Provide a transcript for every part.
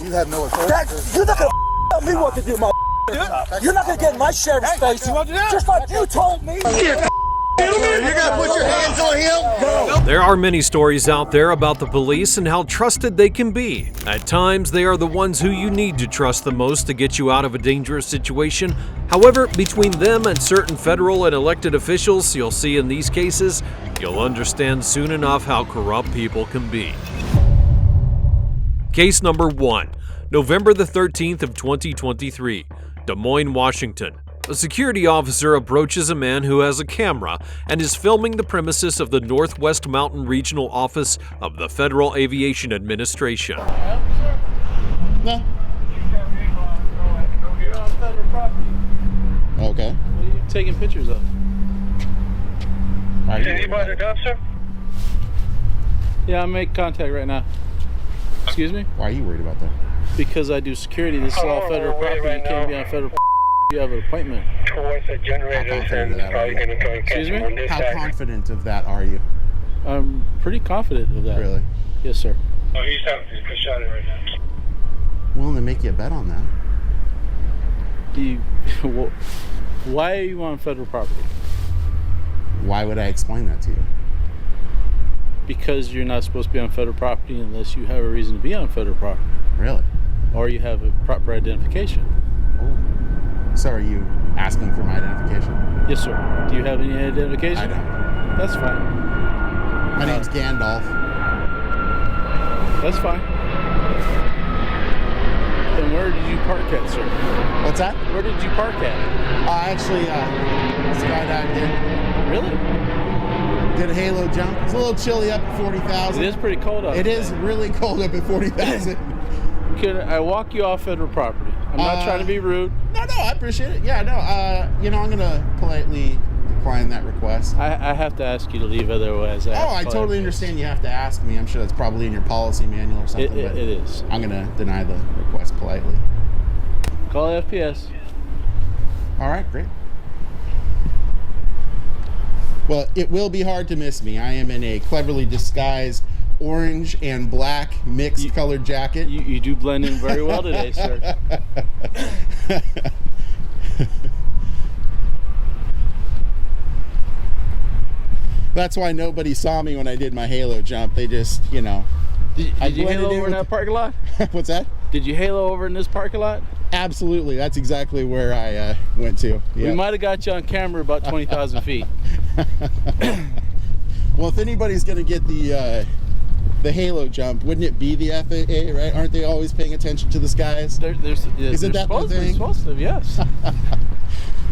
You have no authority. You're not gonna tell me what to do, my. You're not gonna get in my sheriff's face. Just like you told me. You're gonna put your hands on him? No. There are many stories out there about the police and how trusted they can be. At times, they are the ones who you need to trust the most to get you out of a dangerous situation. However, between them and certain federal and elected officials you'll see in these cases, you'll understand soon enough how corrupt people can be. Case number 1, November the 13th of 2023, Des Moines, Washington. A security officer approaches a man who has a camera and is filming the premises of the Northwest Mountain Regional Office of the Federal Aviation Administration. No. You're on federal property. Okay. What are you taking pictures of? Anybody down, sir? Yeah, I'll make contact right now. Excuse me? Why are you worried about that? Because I do security. This is all federal property. You can't be on federal property. You have an appointment. Towards the generators and probably going to go and catch Excuse me? him on this How side. confident of that are you? I'm pretty confident of that. Really? Yes, sir. Oh, he's having to shot it right now. Willing to make you a bet on that? Why are you on federal property? Why would I explain that to you? Because you're not supposed to be on federal property unless you have a reason to be on federal property. Really? Or you have a proper identification. Oh. So are you asking for my identification? Yes, sir. Do you have any identification? I don't. That's fine. My name's Gandalf. That's fine. And where did you park at, sir? What's that? Where did you park at? I actually skydived in. Really? Did a halo jump. It's a little chilly up at 40,000. It is pretty cold out It there. is really cold up at 40,000. Can I walk you off federal property? I'm not trying to be rude. No, I appreciate it. Yeah, no, I'm going to politely decline that request. I have to ask you to leave, otherwise I totally understand you have to ask me. I'm sure that's probably in your policy manual or something. It is. I'm going to deny the request politely. Call FPS. All right, great. Well, it will be hard to miss me. I am in a cleverly disguised orange and black mixed colored jacket. You do blend in very well today, sir. That's why nobody saw me when I did my halo jump. They just, Did you blended halo in over in with- that parking lot? What's that? Did you halo over in this parking lot? Absolutely. That's exactly where I went to. We Yep. might have got you on camera about 20,000 feet. Well, if anybody's going to get the halo jump, wouldn't it be the FAA, right? Aren't they always paying attention to the skies? Isn't that the thing? Supposed to, yes.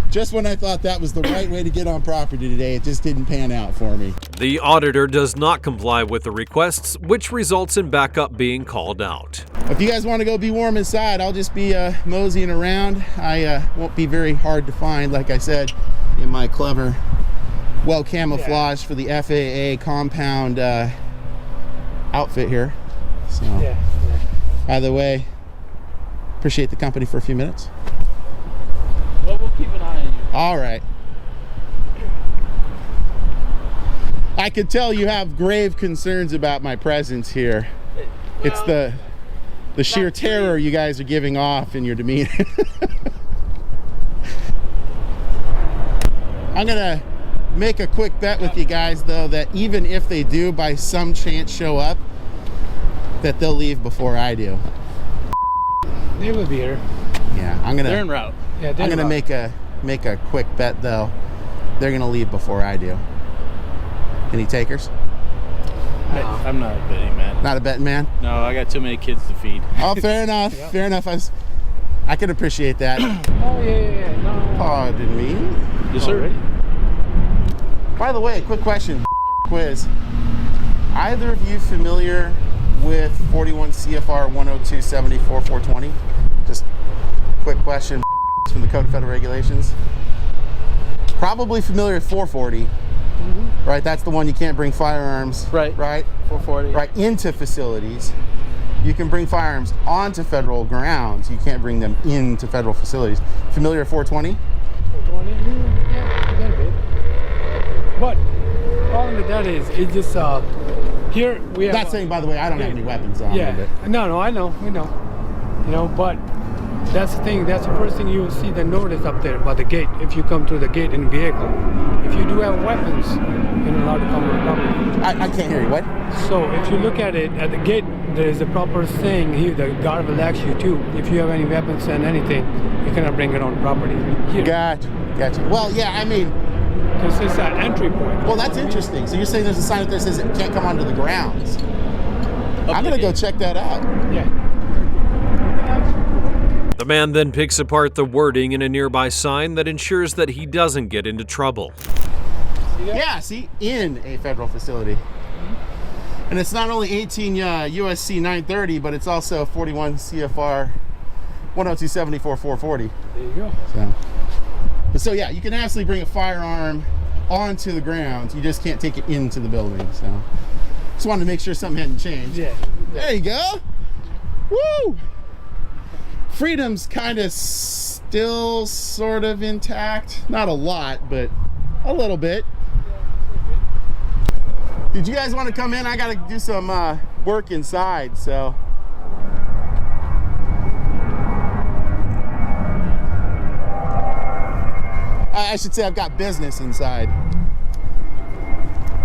Just when I thought that was the right way to get on property today, it just didn't pan out for me. The auditor does not comply with the requests, which results in backup being called out. If you guys want to go be warm inside, I'll just be moseying around. I won't be very hard to find, like I said, in my clever, well camouflaged for the FAA compound outfit here. So, either way, appreciate the company for a few minutes. Well, we'll keep an eye on you. All right. I could tell you have grave concerns about my presence here. It's the sheer terror you guys are giving off in your demeanor. I'm gonna make a quick bet with you guys, though, that even if they do by some chance show up, that they'll leave before I do. They will be here. Yeah, They're en route. Yeah, I'm gonna make a quick bet, though. They're gonna leave before I do. Any takers? I'm not a betting man. Not a betting man? No, I got too many kids to feed. Oh, fair enough. Yep. Fair enough. I can appreciate that. Oh, yeah. No. Pardon me. Yes, sir. Already? By the way, quick question. Quiz. Either of you familiar with 41 CFR 102-74-420? Just quick question from the Code of Federal Regulations. Probably familiar with 440. Right, that's the one you can't bring firearms. Right. 440. Right, into facilities. You can bring firearms onto federal grounds. You can't bring them into federal facilities. Familiar with 420? 420? Yeah, a little bit. But problem with that is, it's just here we have. Not saying, by the way, I don't have any weapons on me, Yeah. but No, I know. We know. You know, but that's the thing. That's the first thing you will see, the notice up there by the gate. If you come to the gate in vehicle, if you do have weapons, you're not allowed to come on the property. I can't hear you. What? So if you look at it at the gate, there is a proper saying here. The guard will ask you too. If you have any weapons and anything, you cannot bring it on property. Here. Gotcha. Well, yeah, I mean, This is an entry point. well, that's interesting. So you're saying there's a sign up there that says it can't come onto the grounds. I'm gonna go check that out. Yeah. The man then picks apart the wording in a nearby sign that ensures that he doesn't get into trouble. Yeah, see, in a federal facility. And it's not only 18 USC 930, but it's also 41 CFR 10274-440. There you go. So yeah, you can absolutely bring a firearm onto the ground. You just can't take it into the building. So just wanted to make sure something hadn't changed. Yeah. There you go. Woo! Freedom's kind of still sort of intact. Not a lot, but a little bit. Did you guys want to come in? I got to do some work inside, so. I should say I've got business inside.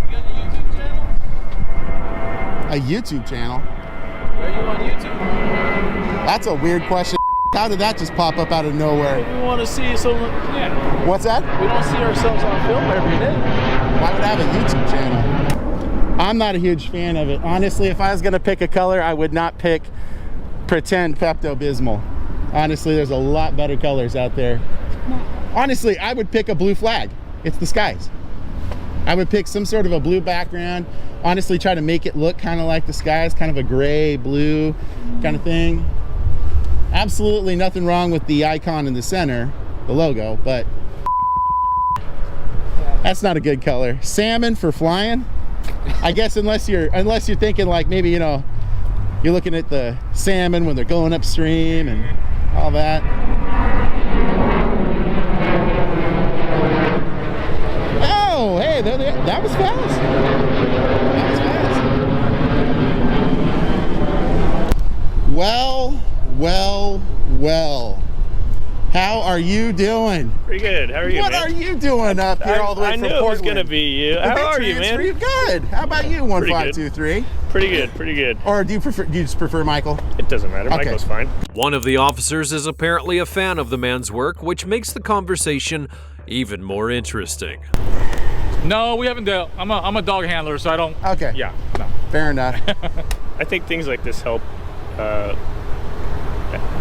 You got a YouTube channel? A YouTube channel? Are you on YouTube? That's a weird question. How did that just pop up out of nowhere? We want to see some. Yeah. What's that? We don't see ourselves on film every day. Why would I have a YouTube channel? I'm not a huge fan of it. Honestly, if I was gonna pick a color, I would not pick pretend Pepto-Bismol. Honestly, there's a lot better colors out there. Honestly, I would pick a blue flag. It's the skies. I would pick some sort of a blue background. Honestly, try to make it look kind of like the skies, kind of a gray, blue kind of thing. Absolutely nothing wrong with the icon in the center, the logo, but that's not a good color. Salmon for flying. I guess unless you're thinking like maybe, you know, you're looking at the salmon when they're going upstream and all that. Oh, hey, that was fast. That was fast. Well. How are you doing? Pretty good. How are you, What man? are you doing up here all the way I from knew Portland? it was going to be you. How are you, man? Good. How about you, 1523? Pretty good. Or do you just prefer Michael? It doesn't matter. Okay. Michael's fine. One of the officers is apparently a fan of the man's work, which makes the conversation even more interesting. No, we haven't dealt. I'm a dog handler, so I don't. Okay. Yeah. No. Fair enough. I think things like this help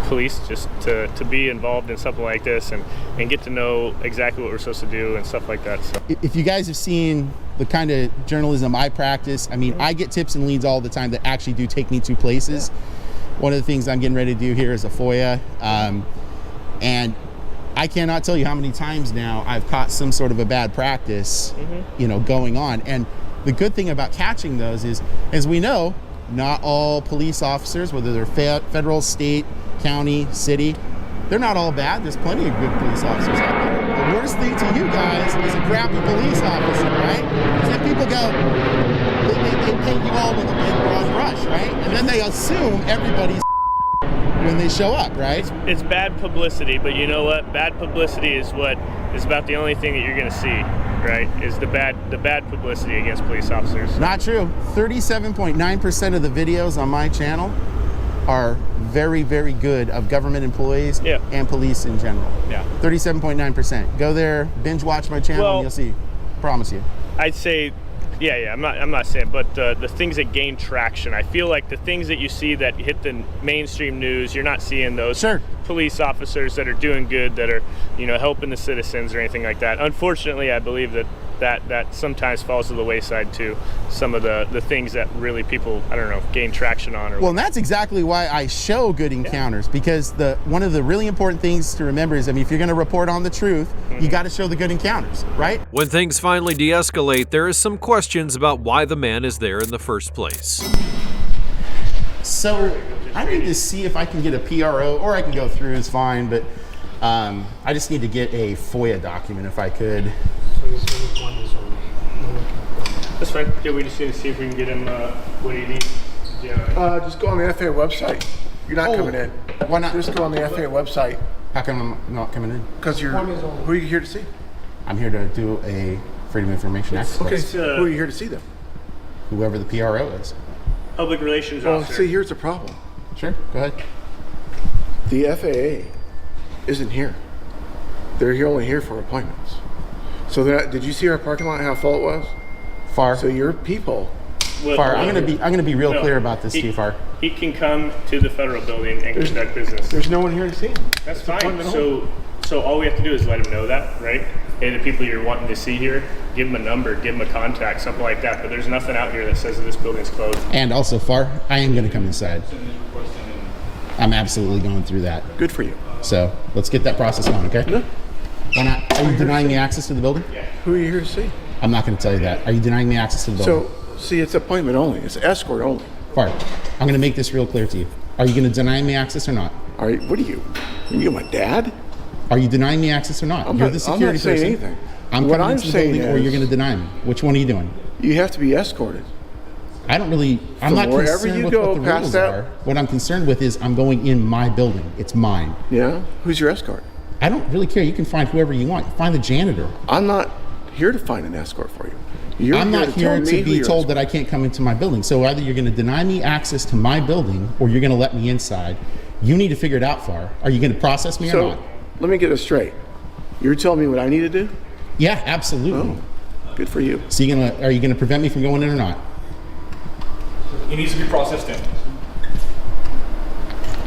police just to be involved in something like this and get to know exactly what we're supposed to do and stuff like that. So. If you guys have seen the kind of journalism I practice, I mean, I get tips and leads all the time that actually do take me to places. One of the things I'm getting ready to do here is a FOIA. And I cannot tell you how many times now I've caught some sort of a bad practice, you know, going on. And the good thing about catching those is, as we know, not all police officers, whether they're federal, state, county, city, they're not all bad. There's plenty of good police officers out there. The worst thing to you guys is a crappy police officer, right? Because then people go, they paint you all with a big broad brush, right? And then they assume everybody's when they show up, right? It's bad publicity, but you know what? Bad publicity is about the only thing that you're going to see, right? Is the bad publicity against police officers. Not true. 37.9% of the videos on my channel are very, very good of government employees and police in general. Yeah. 37.9%. Go there, binge watch my channel, and you'll see. Promise you. I'd say, yeah. I'm not saying, but the things that gain traction. I feel like the things that you see that hit the mainstream news, you're not seeing those police officers that are doing good, that are, you know, helping the citizens or anything like that. Unfortunately, I believe that sometimes falls to the wayside too. Some of the things that really people, I don't know, gain traction on. Well, and that's exactly why I show good encounters, because one of the really important things to remember is, I mean, if you're going to report on the truth, you got to show the good encounters, right? When things finally de-escalate, there is some questions about why the man is there in the first place. So I need to see if I can get a PRO, or I can go through, it's fine, but I just need to get a FOIA document if I could. That's fine. Yeah, we just need to see if we can get him what he needs. Yeah. Just go on the FAA website. You're not coming in. Why not? Just go on the FAA website. How come I'm not coming in? Because you're. Who are you here to see? I'm here to do a Freedom of Information Act Okay, request. who are you here to see them? Whoever the PRO is. Public relations Well, officer. see, here's the problem. Sure, go ahead. The FAA isn't here. They're only here for appointments. So did you see our parking lot? How full it was? Far. So your people. Far. I'm gonna be real clear about this, too, Far. He can come to the federal building and conduct business. There's no one here to see him. That's fine. So all we have to do is let him know that, right? Hey, the people you're wanting to see here, give them a number, give them a contact, something like that. But there's nothing out here that says that this building's closed. And also, Far, I am gonna come inside. I'm absolutely going through that. Good for you. So let's get that process on, okay? No. Why not? Are you denying me access to the building? Who are you here to see? I'm not going to tell you that. Are you denying me access to the building? So, see, it's appointment only. It's escort only. Fart. I'm going to make this real clear to you. Are you going to deny me access or not? All right, what are you? Are you my dad? Are you denying me access or not? You're the security I'm not saying person. anything. I'm what coming I'm into the saying building, or you're going to deny me. Which one are you doing? You have to be escorted. I don't really. I'm From not wherever concerned you with go what the past rules that- are. What I'm concerned with is I'm going in my building. It's mine. Yeah? Who's your escort? I don't really care. You can find whoever you want. Find the janitor. I'm not here to find an escort for you. You're I'm not here tell to me who be your told that I can't come into my building. So either you're going to deny me access to my building or you're going to let me inside. You need to figure it out, Far. Are you going to process me or So, not? let me get it straight. You're telling me what I need to do? Yeah, absolutely. Oh, good for you. So are you gonna prevent me from going in or not? He needs to be processed in.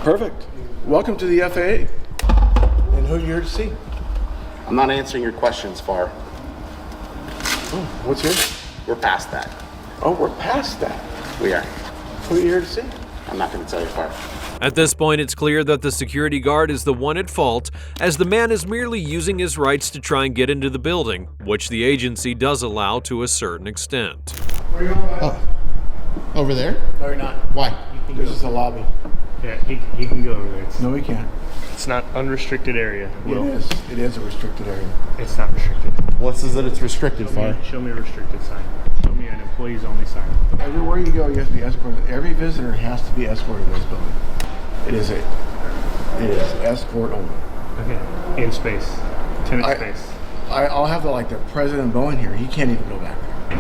Perfect. Welcome to the FAA. And who are you here to see? I'm not answering your questions, Far. Oh, what's here? We're past that. Oh, we're past that. We are. Who are you here to see? I'm not gonna tell you, Far. At this point, it's clear that the security guard is the one at fault, as the man is merely using his rights to try and get into the building, which the agency does allow to a certain extent. Where are you going? Oh, over there? No, you're not. Why? This is the lobby. Yeah, he can go over there. No, he can't. It's not unrestricted area. It is. It is a restricted area. It's not restricted. What says that it's restricted, Far? Show me a restricted sign. Show me an employees only sign. Everywhere you go, you have to be escorted. Every visitor has to be escorted in this building. It is escort only. Okay. In space. Tenant space. I'll have the President Bowen here. He can't even go back there.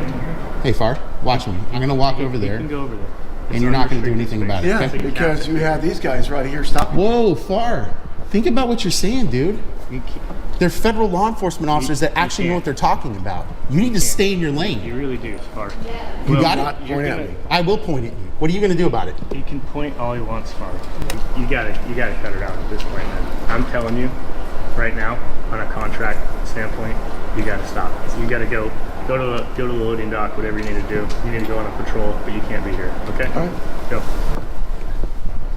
Hey, Far, watch me. I'm gonna walk over there, You can go over there. and you're not gonna do anything about it. Yeah, Okay? because you have these guys right here stopping. Whoa, Far. Think about what you're saying, dude. They're federal law enforcement officers that actually know what they're talking about. You need to stay in your lane. You really do, Far. You got not it? point at me. I will point at you. What are you gonna do about it? He can point all he wants, Far. You gotta cut it out at this point, man. I'm telling you, right now, on a contract standpoint, you gotta stop. You gotta go to the loading dock, whatever you need to do. You need to go on a patrol, but you can't be here. Okay? All right. Go.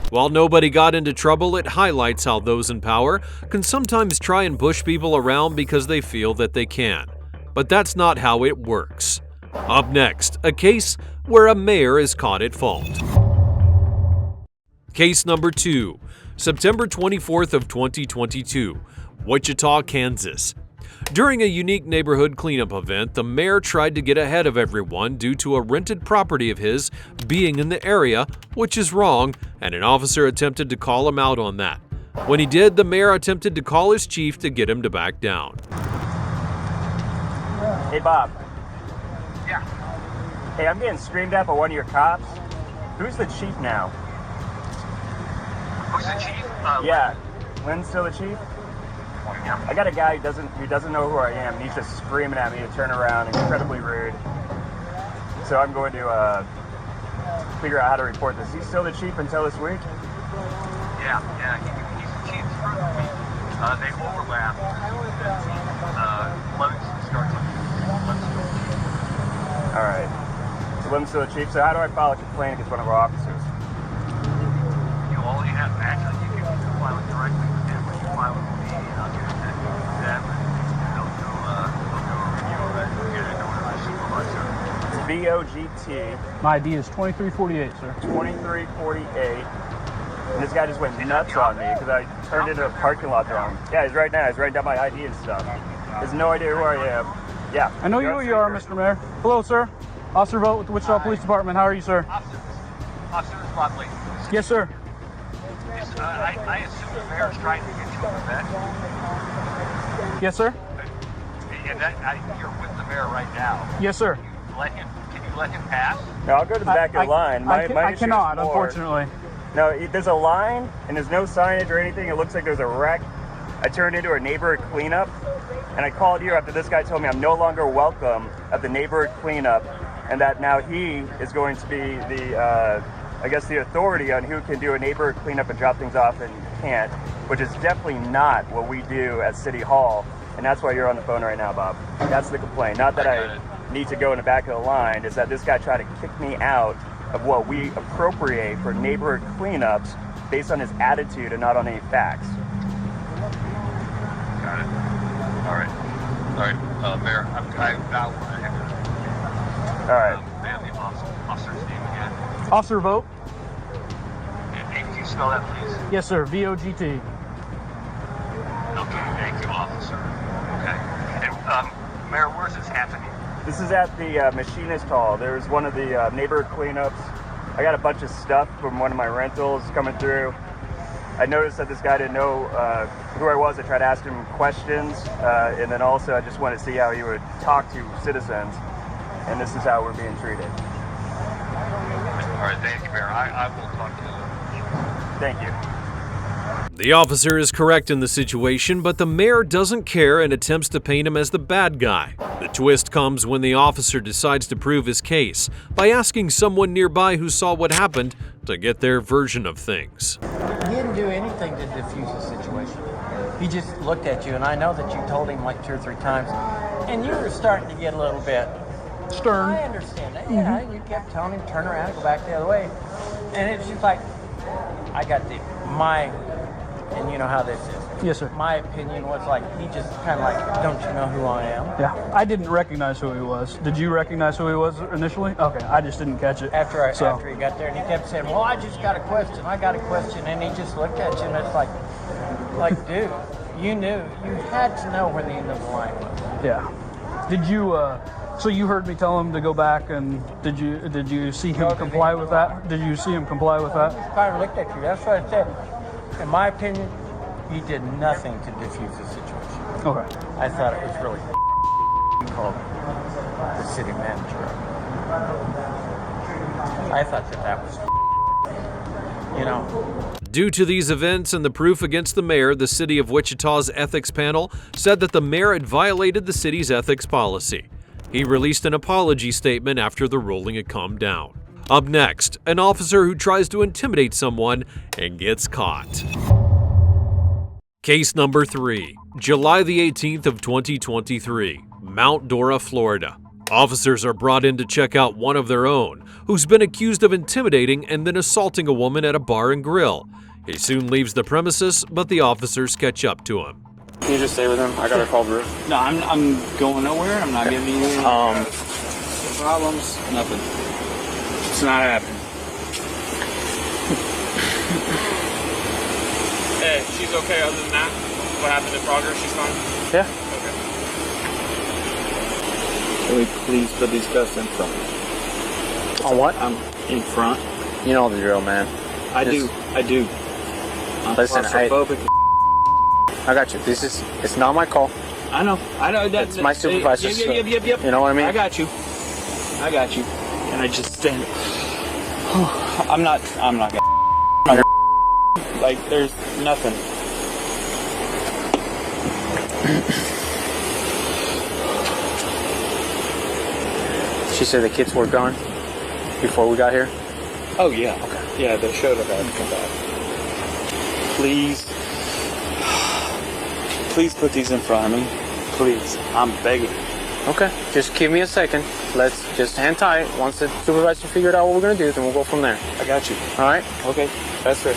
While nobody got into trouble, it highlights how those in power can sometimes try and push people around because they feel that they can. But that's not how it works. Up next, a case where a mayor is caught at fault. Case number 2, September 24th of 2022, Wichita, Kansas. During a unique neighborhood cleanup event, the mayor tried to get ahead of everyone due to a rented property of his being in the area, which is wrong, and an officer attempted to call him out on that. When he did, the mayor attempted to call his chief to get him to back down. Hey, Bob. Yeah. Hey, I'm getting screamed at by one of your cops. Who's the chief now? Who's the chief? Yeah. Lynn's still the chief? Yeah. I got a guy who doesn't know who I am. He's just screaming at me to turn around, incredibly rude. So I'm going to figure out how to report this. He's still the chief until this week? Yeah. He's the chief for me. They overlap. Livingston starts on Livingston. All right. So Lynn's still the chief. So how do I file a complaint against one of our officers? All you have, actually, you can file it directly with him, but you file it with me, and I'll get it to them, and they'll do a review of it, and get it over to the supervisor. It's BOGT. My ID is 2348, sir. 2348. And this guy just went nuts on me because I turned into a parking lot for him. Yeah, he's right now. He's writing down my ID and stuff. He has no idea who I am. Yeah. I know who you are, Mr. Mayor. Hello, sir. Officer Vogt with the Wichita Police Department. How are you, sir? Officer Spotley. Yes, sir. I assume the mayor's trying to get you an event. Yes, sir. And you're with the mayor right now. Yes, sir. Can you let him pass? No, I'll go to the back of the line. My I issue is cannot, more- unfortunately. No, there's a line and there's no signage or anything. It looks like there's a wreck. I turned into a neighborhood cleanup, and I called you after this guy told me I'm no longer welcome at the neighborhood cleanup, and that now he is going to be the, I guess, the authority on who can do a neighborhood cleanup and drop things off and can't, which is definitely not what we do at City Hall, and that's why you're on the phone right now, Bob. That's the complaint. Not that I need to go in the back of the line, is that this guy tried to kick me out of what we appropriate for neighborhood cleanups based on his attitude and not on any facts. Got it. All right. Mayor, I got one. All right. May I have the officer's name again? Officer Vogt. Hey, can you spell that, please? Yes, sir. VOGT. Okay, thank you, officer. Okay. And, Mayor, where's this happening? This is at the Machinist Hall. There's one of the neighborhood cleanups. I got a bunch of stuff from one of my rentals coming through. I noticed that this guy didn't know who I was. I tried to ask him questions, and then also I just wanted to see how he would talk to citizens, and this is how we're being treated. All right, thank you, Mayor. I will talk to you. Thank you. The officer is correct in the situation, but the mayor doesn't care and attempts to paint him as the bad guy. The twist comes when the officer decides to prove his case by asking someone nearby who saw what happened to get their version of things. He didn't do anything to diffuse the situation. He just looked at you, and I know that you told him like 2 or 3 times, and you were starting to get a little bit stern. I understand that. Yeah, you kept telling him turn around, go back the other way, and it's just like I got and you know how this is. Yes, sir. My opinion was like he just kind of like, don't you know who I am? Yeah, I didn't recognize who he was. Did you recognize who he was initially? Okay, I just didn't catch it. After he got there, and he kept saying, well, I just got a question, and he just looked at you, and it's like, dude, you knew, you had to know where the end of the line was. Yeah. Did you, so you heard me tell him to go back, and did you see him comply with that? Did you see him comply with that? He just kind of looked at you, that's what I said. In my opinion, he did nothing to diffuse the situation. Okay. I thought it was really called the city manager. I thought that was, you know. Due to these events and the proof against the mayor, the City of Wichita's ethics panel said that the mayor had violated the city's ethics policy. He released an apology statement after the ruling had calmed down. Up next, an officer who tries to intimidate someone and gets caught. Case number 3, July the 18th of 2023, Mount Dora, Florida. Officers are brought in to check out one of their own, who's been accused of intimidating and then assaulting a woman at a bar and grill. He soon leaves the premises, but the officers catch up to him. Can you just stay with him? I gotta call Bruce. No, I'm going nowhere. I'm not giving you any problems. Nothing. It's not happening. Hey, she's okay other than that? What happened in Progress? She's fine? Yeah. Okay. Can we please put these cuffs in front? On what? I'm in front. You know the drill, man. I do. Listen, I got you. It's not my call. I know. It's my supervisor's. Yep. You know what I mean? I got you. And I just stand. I'm not gonna. Like, there's nothing. She said the kids were gone before we got here? Oh, yeah. Okay. Yeah, they showed up after come back. Please put these in front of me. Please. I'm begging. Okay. Just give me a second. Let's just hang tight. Once the supervisor figured out what we're going to do, then we'll go from there. I got you. All right? Okay. That's it.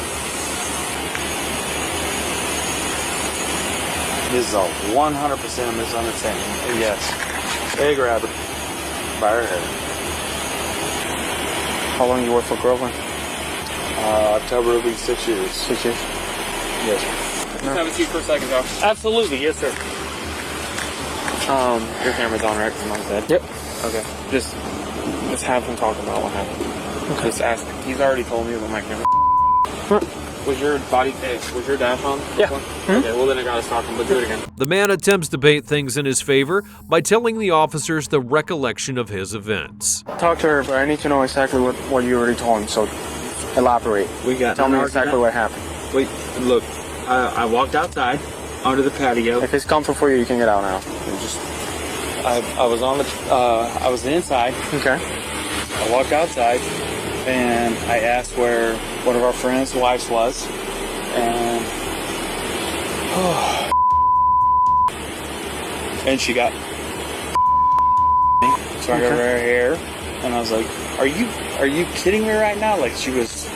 This is a 100% misunderstanding. Yes. They grabbed her by her hair. How long you work for Groveland? October will be 6 years. 6 years? Yes, sir. No. Have a seat for a second, officer. Absolutely, yes, sir. Your camera's on, right? Your mom said. Yep. Okay. Just have him talk about what happened. Okay. Just ask him. He's already told me about my camera. Was your dash on? Yeah. Okay, well then I gotta stop him, but do it again. The man attempts to paint things in his favor by telling the officers the recollection of his events. Talk to her, but I need to know exactly what you already told him, so elaborate. Tell me exactly what happened. Wait, look, I walked outside onto the patio. If it's comfort for you, you can get out now. I was on the, I was inside. Okay. I walked outside, and I asked where one of our friends' wives was, and and she got so I got her hair, and I was like, are you kidding me right now? Like, she was,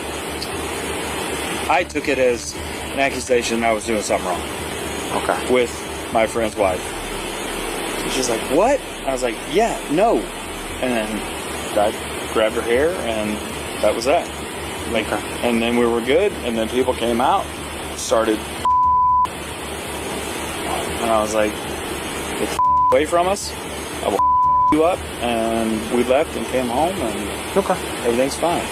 I took it as an accusation I was doing something wrong. Okay. With my friend's wife. She's like, what? I was like, yeah, no. And then I grabbed her hair, and that was that. Like, and then we were good, and then people came out, started, and I was like, get away from us, I will you up, and we left and came home, and everything's fine.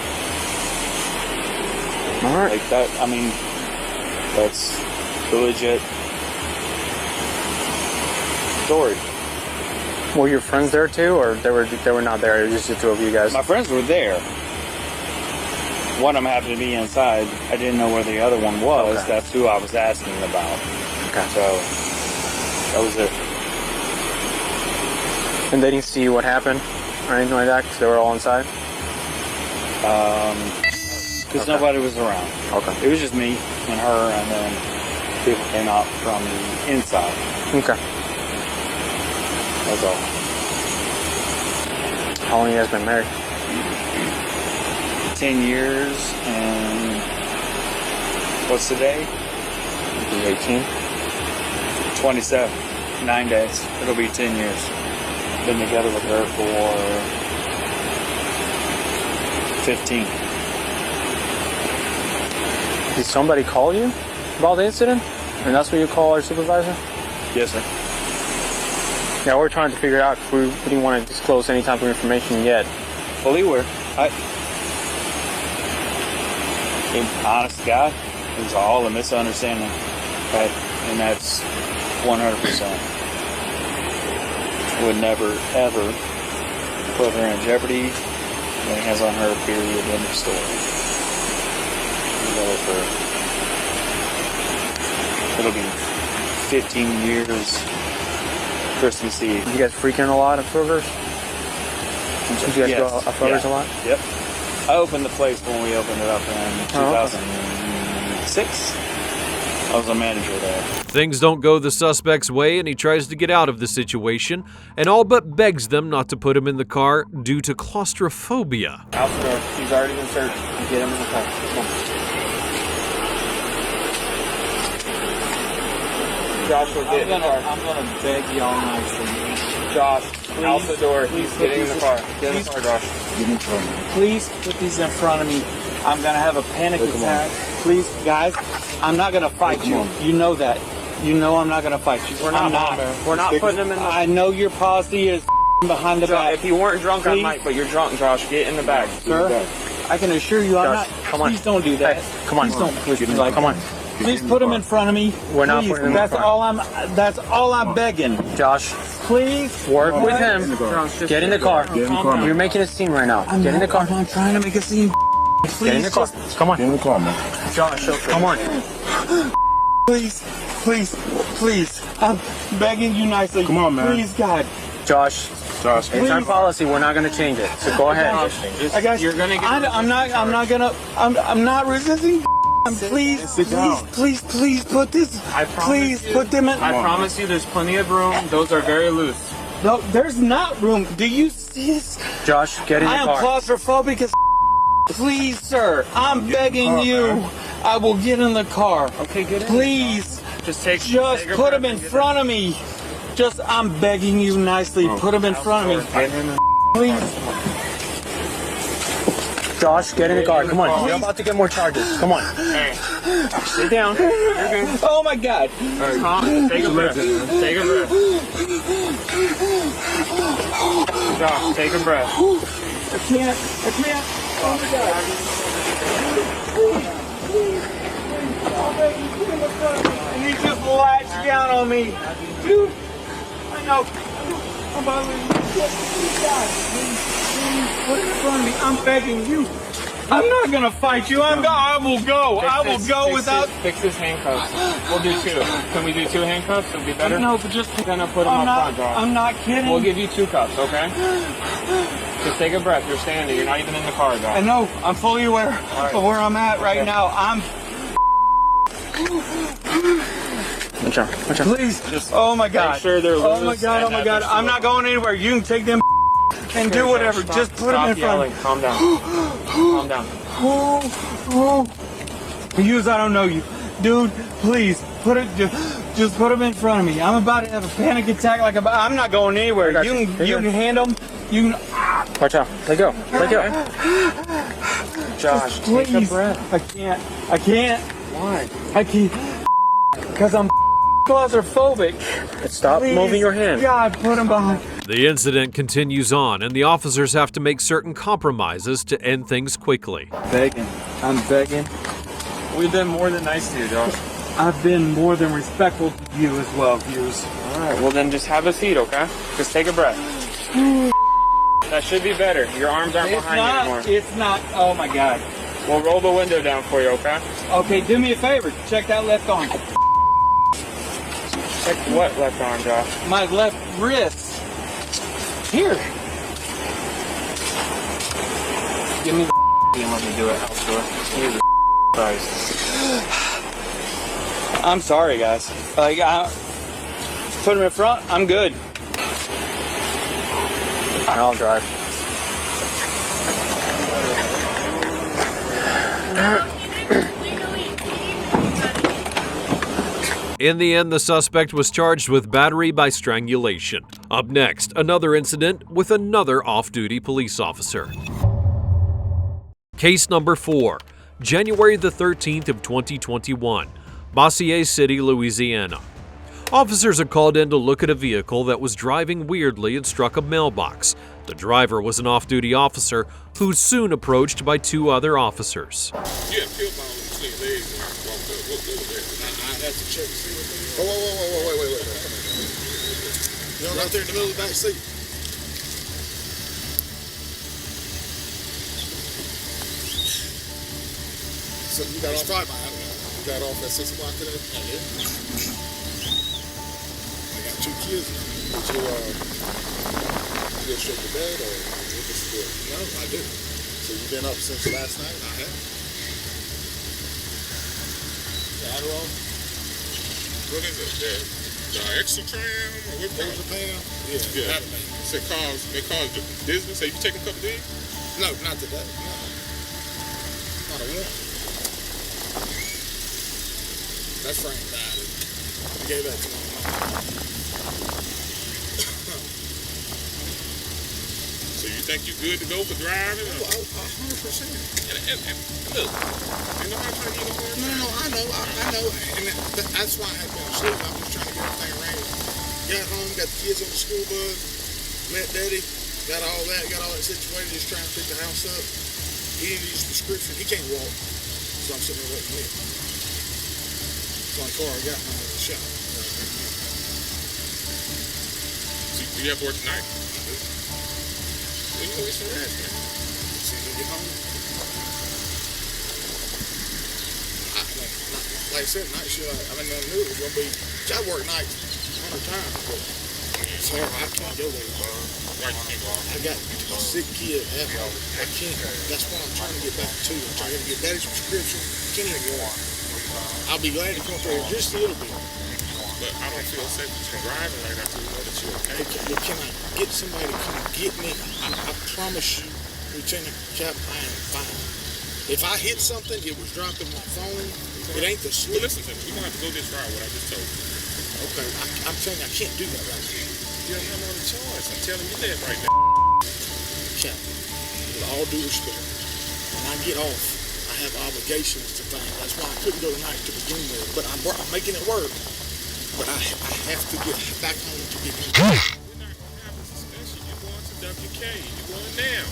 All right. Like that, I mean, that's the legit story. Were your friends there too, or they were not there? It was just the two of you guys. My friends were there. One of them happened to be inside. I didn't know where the other one was. Okay. That's who I was asking about. Okay. So that was it. And they didn't see what happened or anything like that because they were all inside. Because nobody was around. Okay. It was just me and her, and then people came out from the inside. Okay. That's all. How long have you guys been married? 10 years, and what's today? 18. 27. 9 days. It'll be 10 years. Been together with her for 15. Did somebody call you about the incident? And that's what you call our supervisor? Yes, sir. Yeah, we're trying to figure out if we didn't want to disclose any type of information yet. Fully aware. Honest to God, it was all a misunderstanding. Okay? And that's 100%. Would never, ever put her in jeopardy. Laying hands on her, period, end of story. It'll be 15 years Christmas Eve. You guys freaking a lot of Kroger's? Did you guys go to Kroger's a lot? Yep. I opened the place when we opened it up in 2006. I was a manager there. Things don't go the suspect's way, and he tries to get out of the situation, and all but begs them not to put him in the car due to claustrophobia. House door. He's already been searched. Get him in the car. Come on. Josh will get in the car. I'm gonna beg y'all nicely. Josh, out the door. He's getting in the car. Get in the car, Josh. Get in the car. Please put these in front of me. I'm gonna have a panic attack. Please, guys, I'm not gonna fight you. You know that. You know I'm not gonna fight you. We're not. We're not putting him in the... I know your policy is behind the back. If you weren't drunk, please. I might, but you're drunk, Josh. Get in the back. Sir, I can assure you I'm Josh, not. come on. Please don't do that. Hey, come on. Please don't push me like Come on. Please put him in front of me. We're not Please. putting him in That's front. That's all I'm begging. Josh, please work with him. Get in the car. You're making a scene right now. Get in the car. I'm trying to make a scene. Please, Get in the car. Come on. Get in the car, man. Josh, come on. Please, please, please. I'm begging you nicely. Come on, man. Please, God. Josh, it's our policy. We're not going to change it. So go ahead. I guess you're gonna get. I'm not resisting. Please, please put this. Please put them in. I promise you, there's plenty of room. Those are very loose. No, there's not room. Do you see this? Josh, get in the I am car. claustrophobic as. Please, sir, I'm begging you. I will get in the car. Okay, get in. Please, Just put him in front of me. I'm begging you nicely. Put him in front of me. Please. Josh, get in the car. Come on. You're about to get more charges. Come on. Hey, sit down. You're good. Oh my God. Right, calm. Take a breath. Take a breath. Josh, take a breath. I can't. Oh my God. latch down on me. Dude, I know. I'm bothering you. Please, put it in front of me. I'm begging you. I'm not gonna fight you. I will go. I will go without. Fix his handcuffs. We'll do 2. Can we do 2 handcuffs? It'll be better. No, but just then I'll put them up front, Josh. I'm not kidding. We'll give you 2 cuffs, okay? Just take a breath. You're standing. You're not even in the car, Josh. I know. I'm fully aware of where I'm at right now. Watch out. Please. Oh my God. Make sure they're loose. Oh my God. Oh my God. I'm not going anywhere. You can take them and do whatever. Just put them in front of me. Calm down. Calm down. Hughes, I don't know you. Dude, please, just put them in front of me. I'm about to have a panic attack. I'm not going anywhere. You can handle them. You can. Watch out. Let go. Let go. Josh, take a breath. I can't. Why? I can't. Because I'm claustrophobic. Stop moving your hand. God, put him behind. The incident continues on, and the officers have to make certain compromises to end things quickly. I'm begging. We've been more than nice to you, Josh. I've been more than respectful to you as well, Hughes. All right, well then just have a seat, okay? Just take a breath. That should be better. Your arms aren't behind you anymore. It's not. Oh my God. We'll roll the window down for you, okay? Okay, do me a favor. Check that left arm. Check what left arm, Josh? My left wrist. Here. Give me the and let me do it outdoor. Jesus Christ. I'm sorry, guys. Put him in front. I'm good. I'll drive. In the end, the suspect was charged with battery by strangulation. Up next, another incident with another off-duty police officer. Case number 4, January the 13th of 2021, Bossier City, Louisiana. Officers are called in to look at a vehicle that was driving weirdly and struck a mailbox. The driver was an off-duty officer who was soon approached by 2 other officers. Yeah, feel my legs when I walked up. What was that? I have to check to see what they are. Wait. You're right there in the middle of the back seat. So you got off? You got off at 6 o'clock today? I did. I got 2 kids. Did you go straight to bed or what was the deal? No, I didn't. So you've been up since last night? I have. Adderall? What is it? The Exotram or what? Exotram? Yeah. They cause dizziness. So you take a couple days? No, not today. No. Not a one. That Frank died. I gave that to my mom. So you think you're good to go for driving? Oh, 100%. And look, you know how to get a horse? No, I know. And that's why I had been asleep. I was trying to get everything arranged. Got home, got the kids on the school bus, met Daddy, got all that situated, just trying to pick the house up. He didn't use prescription. He can't walk. So I'm sitting there waiting for him. So my car got me in the shop. So you have work tonight? Well, you go get some rest, man. So you get home? Like I said, night shift, I knew it was going to be, I work nights 100 times, but it's hard. I can't go there. Why you can't go? I got a sick kid at home. I can't. That's what I'm trying to get back to. I'm trying to get Daddy's prescription. Can't even walk. I'll be glad to come through here just a little bit. But I don't feel safe with you driving right now to know that you're okay. Can I get somebody to come get me? I promise you, Lieutenant Cap, I am fine. If I hit something, it was dropped in my phone. It ain't the sleep. Well, listen to me. You're going to have to go this route, what I just told you. Okay, I'm telling you, I can't do that right now. You don't have no other choice. I'm telling you that right now. Captain, with all due respect, when I get off, I have obligations to things. That's why I couldn't go tonight to begin with. But I'm making it work. But I have to get back home to get home. We're not going to have this discussion. You're going to WK. You're going now.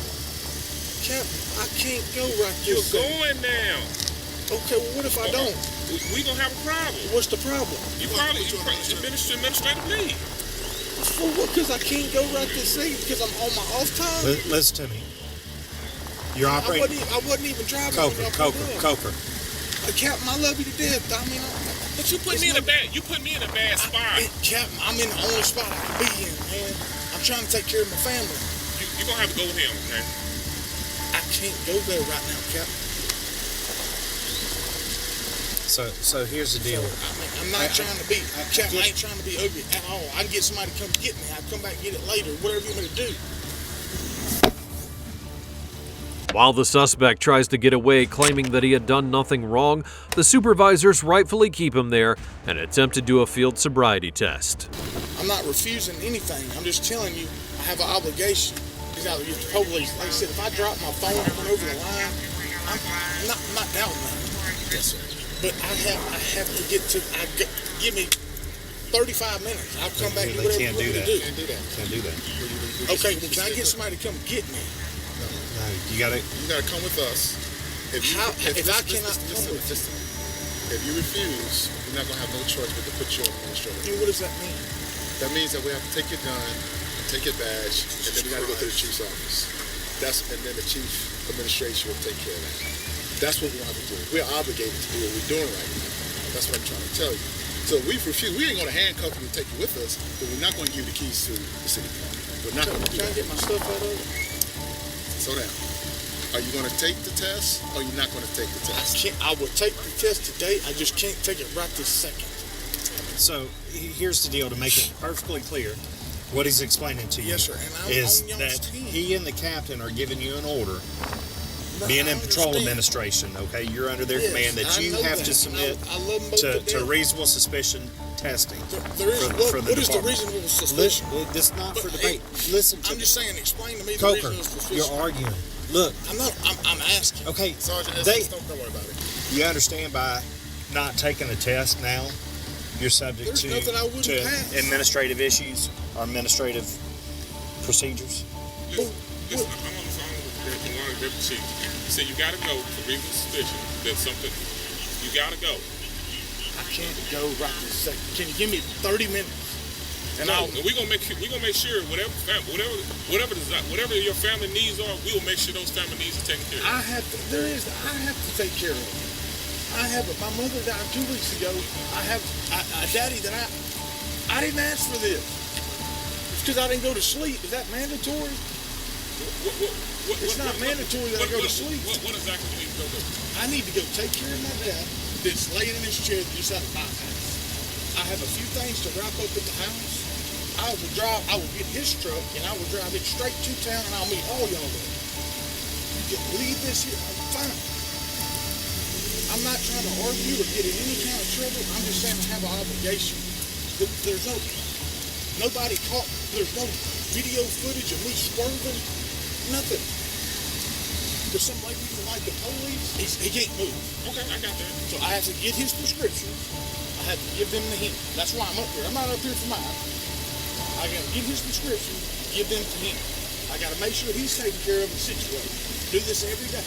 Captain, I can't go right this second. You're going now. Okay, well, what if I don't? we gonna have a problem. What's the problem? You probably administrative leave. For what? Because I can't go right this second because I'm on my off time. Listen to me. You're operating. I wasn't even driving. Coker. Captain, I love you to death. I mean, but you put me in a bad spot. Captain, I'm in the only spot I can be in, man. I'm trying to take care of my family. You're gonna have to go with him, okay? I can't go there right now, Captain. So here's the deal. I'm not trying to be, Captain, I ain't trying to be ugly at all. I can get somebody to come get me. I'll come back and get it later, whatever you want me to do. While the suspect tries to get away claiming that he had done nothing wrong, the supervisors rightfully keep him there and attempt to do a field sobriety test. I'm not refusing anything. I'm just telling you, I have an obligation. Like I said, if I drop my phone and run over the line, I'm not doubting that. Yes, sir. But I have to get to. Give me 35 minutes. I'll come back and do whatever you want me to do. Can't do that. Okay, well, can I get somebody to come get me? No, you gotta come with us. If you refuse, we're not gonna have no choice but to put you on administrative. And what does that mean? That means that we have to take your gun, take your badge, and then we gotta go to the chief's office. And then the chief administration will take care of that. That's what we're gonna have to do. We're obligated to do what we're doing right now. That's what I'm trying to tell you. So we refuse. We ain't gonna handcuff you and take you with us, but we're not gonna give you the keys to the city park. We're not gonna do that. Can I get my stuff out of it? So now, are you going to take the test or are you not going to take the test? I will take the test today. I just can't take it right this second. So here's the deal to make it perfectly clear. What he's explaining to you is that he and the captain are giving you an order, being in patrol administration, okay? You're under their command that you have to submit to reasonable suspicion testing for the What is the reasonable suspicion? This is not for debate. Listen to me. I'm just saying, explain to me the Coker, reasonable suspicion. you're arguing. Look. I'm asking. Okay. Sergeant, don't worry about it. You understand by not taking the test now, you're subject to administrative issues or administrative procedures? Listen, I'm on the phone with one of their procedures. He said you gotta go for reasonable suspicion that something, you gotta go. I can't go right this second. Can you give me 30 minutes? And we're gonna make sure whatever your family needs are, we will make sure those family needs are taken care of. I have to take care of them. My mother died 2 weeks ago. I have a daddy that I didn't ask for this. It's because I didn't go to sleep. Is that mandatory? It's not mandatory that I go to sleep. What exactly do you need to go do? I need to go take care of my dad that's laying in his chair just out of my house. I have a few things to wrap up at the house. I will get his truck and I will drive it straight to town and I'll meet all y'all there. You can leave this here, I'm fine. I'm not trying to argue or get in any kind of trouble. I'm just saying I have an obligation. There's nobody caught, there's no video footage of me swerving, nothing. There's some lady who like the police, he can't move. Okay, I got that. So I have to get his prescription. I have to give them to him. That's why I'm up here. I'm not up here for mine. I got to get his prescription, give them to him. I got to make sure he's taken care of and situated. Do this every day.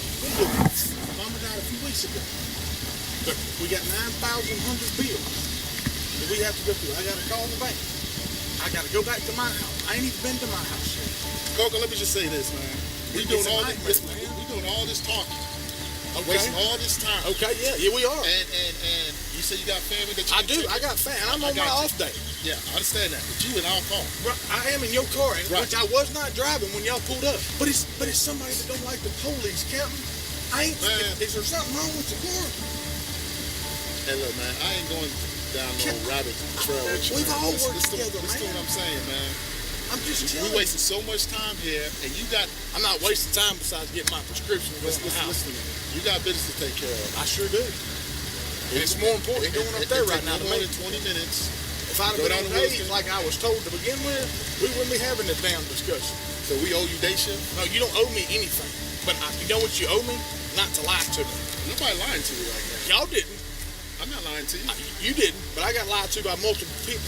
Mama died a few weeks ago. But we got 9,100 bills that we have to go through. I got to call the bank. I got to go back to my house. I ain't even been to my house yet. Coco, let me just say this, man. We doing all this talking. Okay. Wasting all this time. Okay, yeah, we are. And you say you got family that you I do. I got family. I'm on my off day. Yeah, I understand that. But you in our car. Right, I am in your car, which I was not driving when y'all pulled up. But it's somebody that don't like the police, Captain. Is there something wrong with the car? Hey, look, man, I ain't going down no rabbit trail with you. We've all worked together, man. Listen to what I'm saying, man. I'm just telling you. We wasted so much time here, and you got... I'm not wasting time besides getting my prescription and going to the house. Listen to me. You got business to take care of. I sure do. And it's more important going up there right now to me. 20 minutes. If I'd have been on days like I was told to begin with, we wouldn't be having this damn discussion. So we owe you day shift? No, you don't owe me anything. But you know what you owe me? Not to lie to me. Nobody lying to you right now. Y'all didn't. I'm not lying to you. You didn't, but I got lied to by multiple people.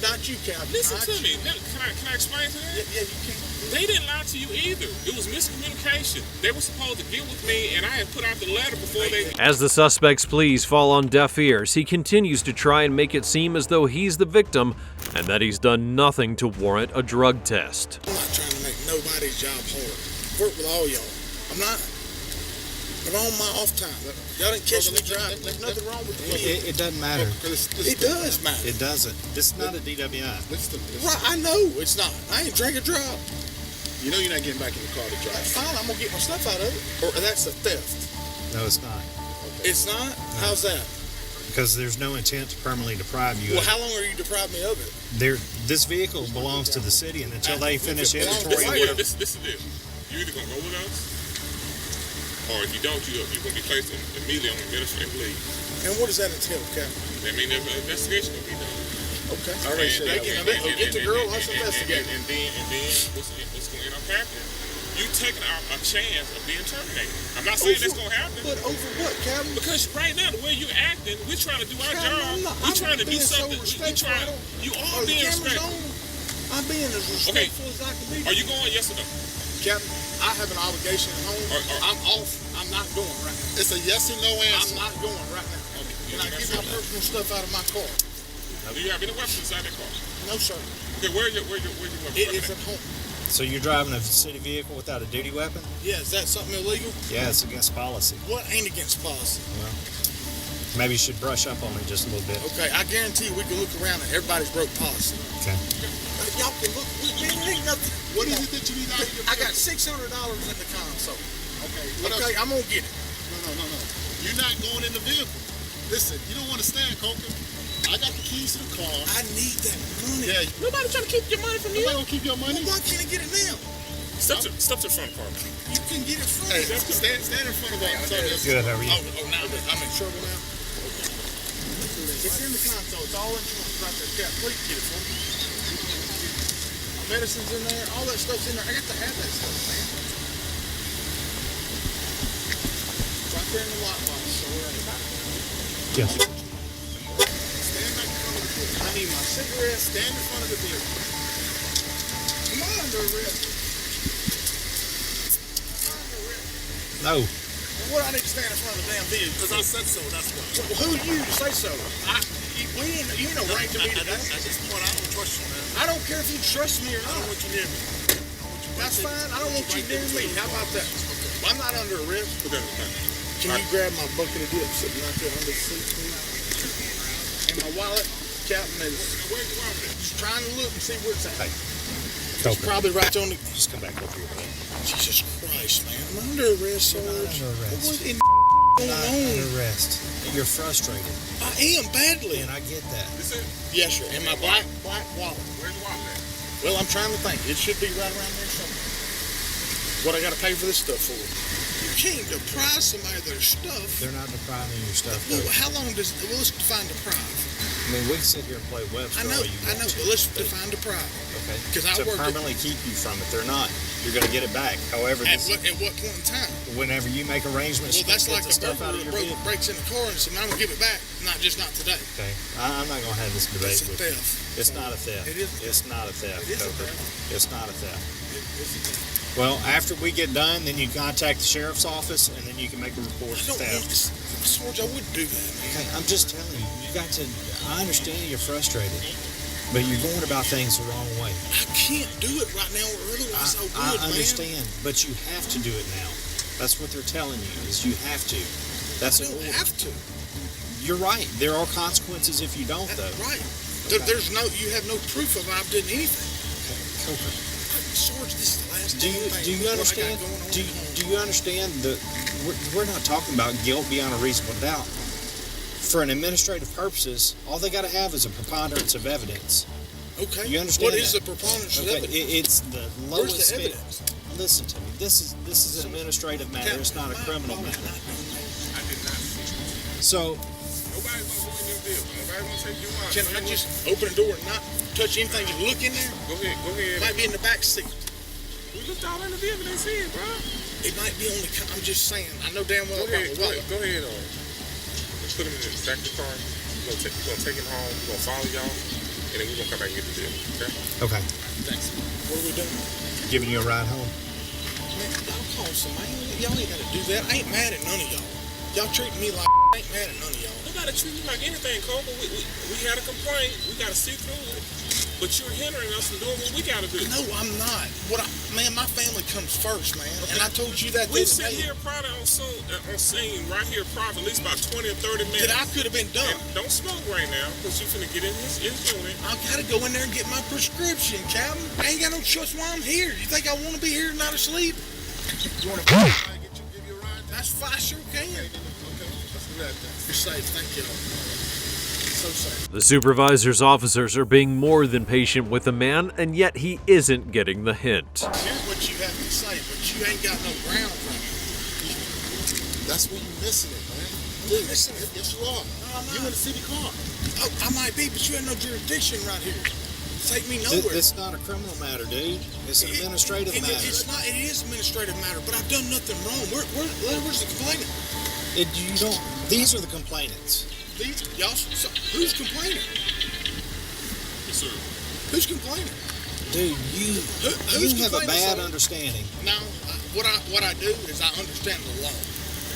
Not you, Captain. Listen to me. Can I explain to that? Yeah, you can. They didn't lie to you either. It was miscommunication. They were supposed to get with me, and I had put out the letter before they... As the suspect's pleas fall on deaf ears, he continues to try and make it seem as though he's the victim and that he's done nothing to warrant a drug test. I'm not trying to make nobody's job hard. Work with all y'all. I'm not. But on my off time. Y'all didn't catch me driving. There's nothing wrong with the It doesn't matter. It does matter. It doesn't. This is not a DWI. Right, I know it's not. I ain't drink or drive. You know you're not getting back in the car to drive. That's fine. I'm gonna get my stuff out of it. Or that's a theft. No, it's not. It's not? No. How's that? Because there's no intent to permanently deprive you Well, of it. how long are you depriving me of it? This vehicle belongs to the city, and until they finish inventory, This is the deal. You're either gonna go with us, or if you don't, you're gonna be placed immediately on administrative leave. And what does that entail, Captain? That means an investigation will be done. Okay. I already said that. Get the girl, let's investigate. And then what's going to end up happening? You taking a chance of being terminated. I'm not saying that's going to happen. But over what, Captain? Because right now, the way you're acting, we're trying to do our job. We're trying to do something. You are being respectful. I'm being as respectful as I can be. Are you going, yes or no? Captain, I have an obligation at home. I'm off. I'm not going right now. It's a yes or no answer. I'm not going right now. Okay. Can I get my personal stuff out of my car? Do you have any weapons inside that car? No, sir. Okay, where's your weapon? It is at home. So you're driving a city vehicle without a duty weapon? Yeah, is that something illegal? Yeah, it's against policy. What ain't against policy? Well, maybe you should brush up on it just a little bit. Okay, I guarantee you we can look around and everybody's broke policy. Okay. Y'all can look. We ain't nothing. What is it that you need out of your I got $600 in the console. Okay, I'm gonna get it. No. You're not going in the vehicle. Listen, you don't understand, Coker. I got the keys to the car. I need that money. Yeah. Nobody trying to keep your money from you. Nobody gonna keep your money. Well, why can't I get it now? Step to the front of the car, man. You can get it from Hey, me. stand in front of us. Good, how are you? Now I'm in trouble now. It's in the console. It's all insurance right there. Cap, please get it for me. My medicine's in there. All that stuff's in there. I got to have that stuff, man. Right there in the lockbox. So Yes. stand back in front of the vehicle. I need my cigarette. Stand in front of the vehicle. Am I under arrest? No. Well, what I need to stand in front of the damn vehicle? Because I said so, that's why. Well, who are you to say so? You ain't no rank to me today. At this point, I don't trust you, man. I don't care if you trust me or not. I don't want you near me. That's fine. I don't want you near me. How about that? I'm not under arrest. Okay. Can you grab my bucket of dip sitting right there under the seat, please? And my wallet, Captain, is just trying to look and see where it's at. Hey. It's probably right on the... Just come back over here. Jesus Christ, man. I'm under arrest, Sarge. You're not under arrest. What in You're going not on? under arrest. You're frustrated. I am badly. And I get that. Yes, sir. And my black wallet. Where's the wallet at? Well, I'm trying to think. It should be right around there somewhere. What I got to pay for this stuff for? You can't deprive somebody of their stuff. They're not depriving your stuff. Well, how long does... Well, let's define deprive. I mean, we can sit here and play Webster I know, all you want but let's define deprive. Okay. Because I to work permanently keep you from it. They're not. You're going to get it back. However, at what point in time? Whenever you make arrangements Well, that's to like get the a stuff out of your vehicle. breaks in the car and said, I'm going to give it back. Not today. Okay. I'm not going to have this debate It's a with theft. you. It's not a theft. It is. It's not a theft, It is a Coker. theft. It's not a theft. It's a theft. Well, after we get done, then you contact the sheriff's office, and then you can make a report I of don't want theft. this. Sarge, I wouldn't do that, man. Okay, I'm just telling you. You got to. I understand you're frustrated, but you're going about things the wrong way. I can't do it right now, or otherwise I would, I understand, but you have to do it now. That's what they're telling you. Is you have to. That's I an don't order. have to. You're right. There are consequences if you don't, though. Right. Okay. There's no. You have no proof of I've done anything. Coker. Sarge, this is the last Do you understand? Do you understand that we're not talking about guilt beyond a reasonable doubt? For an administrative purposes, all they got to have is a preponderance of evidence. Okay. You understand? What is the preponderance of evidence? It's the Where's lowest. the evidence? Listen to me. This is an administrative matter. It's not a criminal matter. I did not see. So. Nobody's going to go in your vehicle. Nobody's going to take you out. Can I just open the door and not touch anything and look in there? Go ahead. Might be in the back seat. We looked all in the vehicle and see it, bro. It might be on the. I'm just saying. I know damn well. Go ahead. Let's put him in the back of the car. We're gonna take him home. We're gonna follow y'all, and then we're gonna come back and get the deal. Okay. Okay. Thanks. What are we doing? giving you a ride home. Man, y'all call somebody. Y'all ain't got to do that. I ain't mad at none of y'all. Y'all treat me like I ain't mad at none of y'all. Nobody treat you like anything, Cobra. We had a complaint. We got to see through it. But you're hindering us from doing what we got to do. No, I'm not. Man, my family comes first, man. Okay. And I told you that. We sit here probably on scene right here probably at least about 20 or 30 minutes. That I could have been done. And don't smoke right now because you're finna get in his unit. I got to go in there and get my prescription, Captain. I ain't got no choice while I'm here. You think I want to be here not asleep? You want to give you a ride? That's fine. I sure can. Okay, let's do that then. You're safe. Thank you. So safe. The supervisor's officers are being more than patient with the man, and yet he isn't getting the hint. Here's what you have to say, but you ain't got no ground for me. That's where you're missing it, man. You're missing it. Yes, you are. No, I'm not. You in the city car. Oh, I might be, but you have no jurisdiction right here. Take me nowhere. It's not a criminal matter, dude. It's an administrative matter. It's not. It is administrative matter, but I've done nothing wrong. Where's the complainant? These are the complainants. Who's complaining? Yes, sir. Who's complaining? Dude, you have a bad understanding. No, what I do is I understand the law.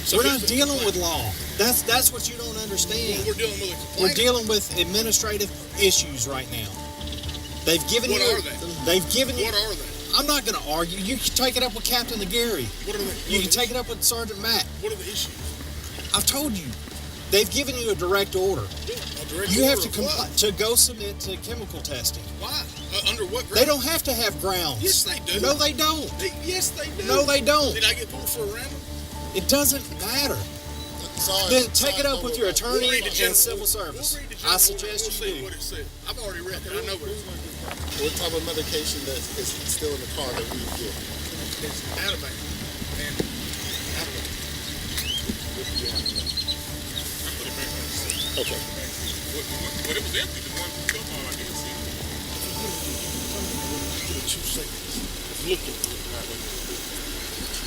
So we're not dealing with law. That's what you don't understand. Well, we're dealing with a complaint. We're dealing with administrative issues right now. They've given what you. Are they? They've given you. What are they? I'm not going to argue. You can take it up with Captain Gary. What are they? You can take it up with Sergeant Matt. What are the issues? I've told you. They've given you a direct order. You have to go submit to chemical testing. Why? Under what grounds? They don't have to have grounds. Yes, they do. No, they don't. Yes, they do. No, they don't. Did I get pulled for a random? It doesn't matter. Then take it up with your attorney and civil service. I suggest you do. What it said. I've already read it. I know what it said. What type of medication that is still in the car that we give? It's Ativan. And Ativan. Okay. But it was empty. The one who took all I didn't see. Give it 2 seconds. Look at it.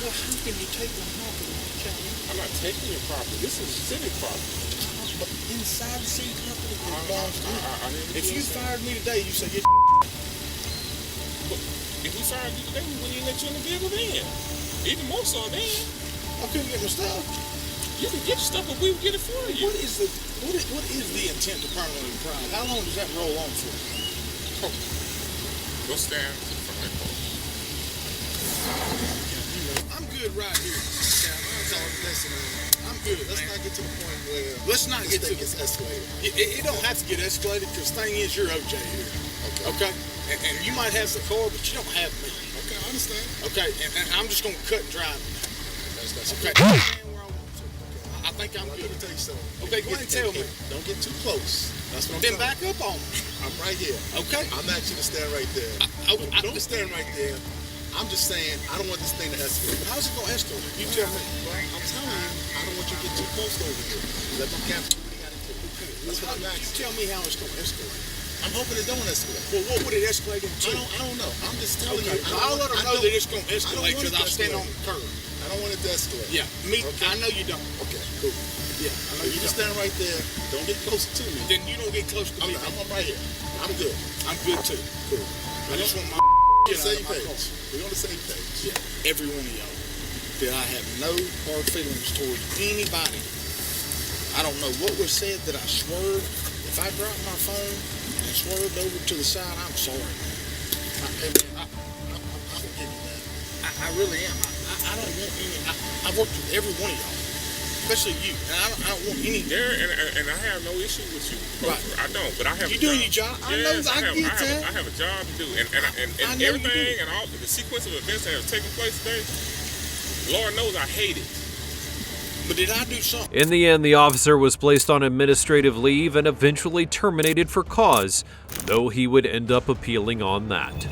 Well, how can you take my property, Captain? I'm not taking your property. This is city property. But inside the city property, it belongs to me. If you fired me today, you say, but if we fired you today, we wouldn't even let you in the vehicle then. Even more so then. I couldn't get my stuff. You can get your stuff, but we would get it for you. What is the intent to permanently deprive? How long does that roll on for? Go stand from that car. I'm good right here. Listen, I'm good. Let's not get to the point where it's escalated. It don't have to get escalated because the thing is, you're OJ here. Okay? And you might have the car, but you don't have me. Okay, I understand. Okay, and I'm just going to cut and drive. Okay. I think I'm good. Let me tell you something. Okay, go ahead and tell me. Don't get too close. That's what I'm Then telling back up on me. I'm right here. Okay. I'm asking you to stand right there. Don't stand right there. I'm just saying, I don't want this thing to escalate. How's it going to escalate? You tell me. Well, I'm telling you, I don't want you to get too close over here. Let them capture what they got to do. That's what I'm asking. You tell me how it's going to escalate. I'm hoping it don't escalate. Well, what would it escalate into? I don't know. I'm just telling you. I'll let her know that it's going to escalate because I'll stand on the curb. I don't want it to escalate. Yeah, me. Okay. I know you don't. Okay, cool. Yeah, I know you just stand right there. Don't get close to me. Then you don't get close to me. I'm right here. I'm good. I'm good too. Cool. I just want my on the same page. We're on the same page. Yeah, every one of y'all. That I have no hard feelings towards anybody. I don't know what was said that I swerved. If I dropped my phone and swerved over to the side, I'm sorry, man. I'm forgiving that. I really am. I don't want any. I've worked with every one of y'all. Especially you. And I don't want any. And I have no issue with you. Right. I don't, but I have you doing your job. Yes, I have a job to do. And everything and all the sequence of events that have taken place today, Lord knows I hate it. But did I do something? In the end, the officer was placed on administrative leave and eventually terminated for cause, though he would end up appealing on that.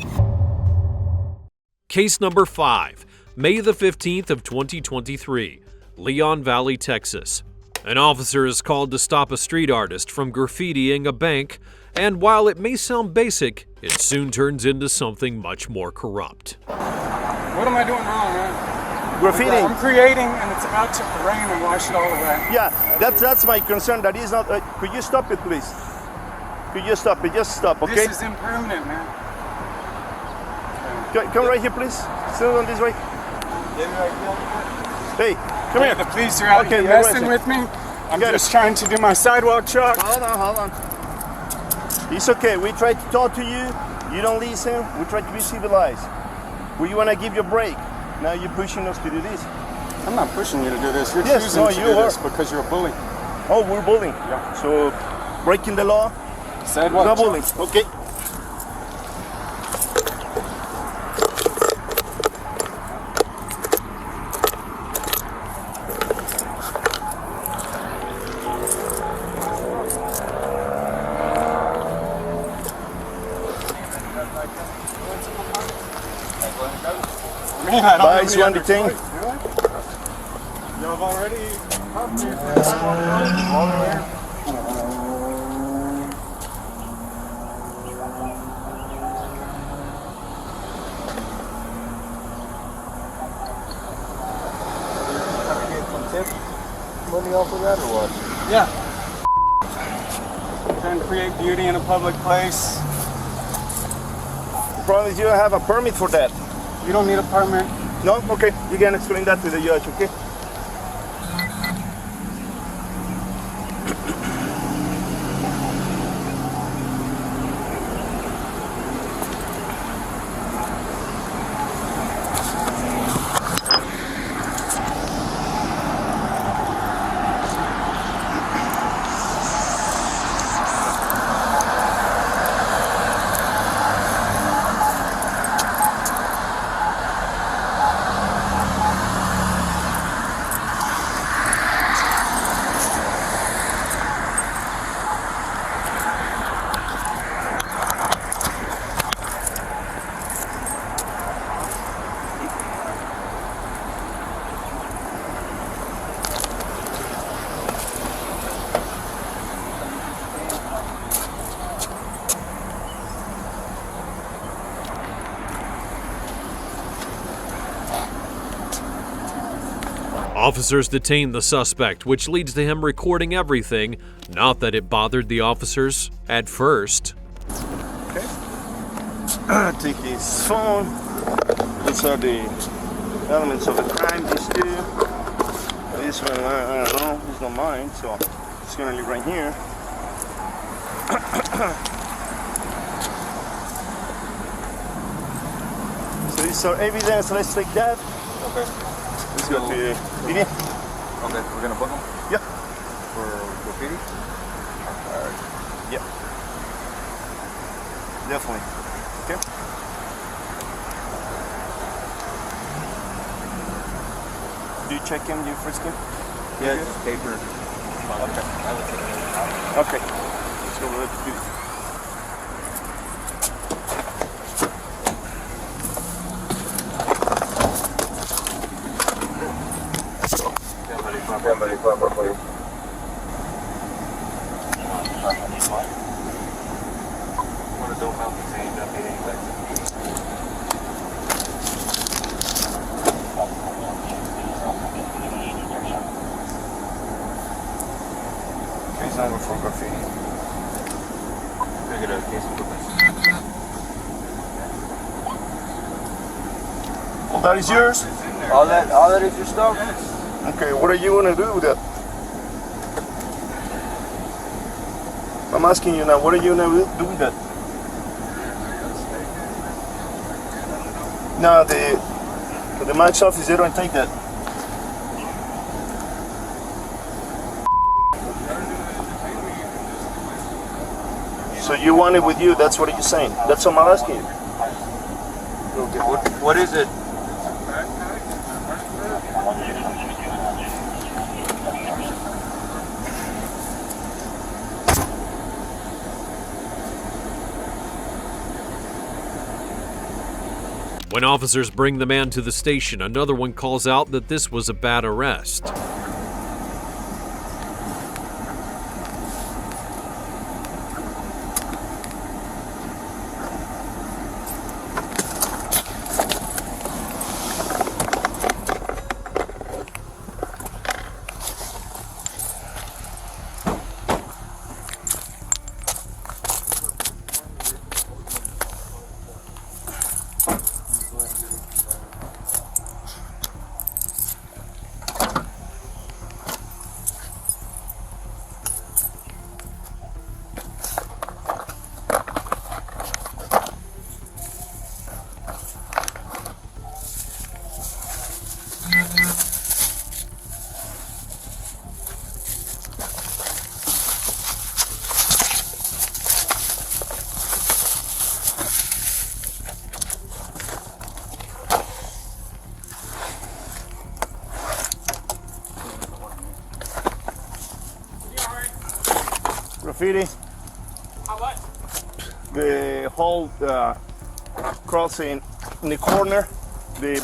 Case number 5, May the 15th of 2023. Leon Valley, Texas. An officer is called to stop a street artist from graffitiing a bank, and while it may sound basic, it soon turns into something much more corrupt. What am I doing wrong, man? Graffitiing. I'm creating, and it's about to rain and wash it all away. Yeah, that's my concern. That is not. Could you stop it, please? Could you stop it? Just stop, okay? This is impermanent, man. Come right here, please. Sit on this way. Hey, come here. The police are out here messing with me. I'm just trying to do my sidewalk truck. Hold on. It's okay. We try to talk to you. You don't listen. We try to be civilized. We want to give you a break. Now you're pushing us to do this. I'm not pushing you to do this. You're Yes, choosing no, to you do are. this because you're a bully. Oh, we're bullying. Yeah. So breaking the law. Sidewalk No truck. bullying. Okay. Man, I don't Bye, really you want to understand. think? Y'all have already popped me for the sidewalk truck. All the way. Money off of that or what? Yeah. Trying to create beauty in a public place. Probably you don't have a permit for that. You don't need a permit. No? Okay. You can explain that to the judge, okay? Officers detain the suspect, which leads to him recording everything. Not that it bothered the officers at first. Okay. Take his phone. These are the elements of the crime, these two. This one, I don't know, it's not mine, so it's gonna leave right here. So these are evidence, let's take that. Okay. Let's go to PD. Okay, we're gonna book them? Yeah. For PD? Alright. Yeah. Definitely. Okay. Do you check him? Do you first him? Yeah, just paper. Okay. I will take it. Okay. Let's go with PD. Somebody clap up, please. What a dope mountain saying that made anyway. Case number for graffiti. Figure out case number. That is yours? All that is your stuff? Okay, what are you gonna do with that? I'm asking you now, what are you gonna do with that? No, the max officer don't take that. So you want it with you, that's what you're saying. That's what I'm asking you. Okay, what is it? When officers bring the man to the station, another one calls out that this was a bad arrest. graffiti. How much? The whole crossing in the corner,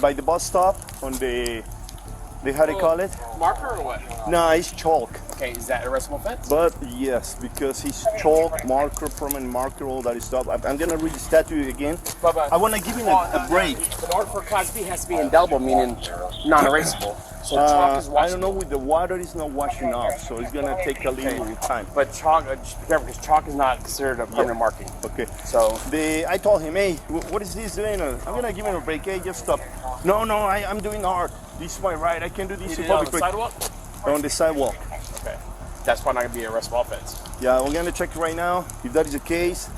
by the bus stop on the how do you call it? Marker or what? No, it's chalk. Okay, is that arrestable offense? But yes, because he's chalk, marker, permanent marker, all that stuff. I'm gonna read the statute again. I want to give him a break. In order for Class B, it has to be indelible, meaning non-erasable. So chalk is I don't know, with the water it's not washing off, so it's gonna take a little time. But chalk, just be careful, because chalk is not considered a permanent marking. Okay. So I told him, hey, what is this doing? I'm gonna give him a break. Hey, just stop. No, I'm doing art. This is my right. I can do this. You did it on the sidewalk? On the sidewalk. Okay. That's probably not gonna be an arrestable offense. Yeah, we're gonna check right now. If that is the case,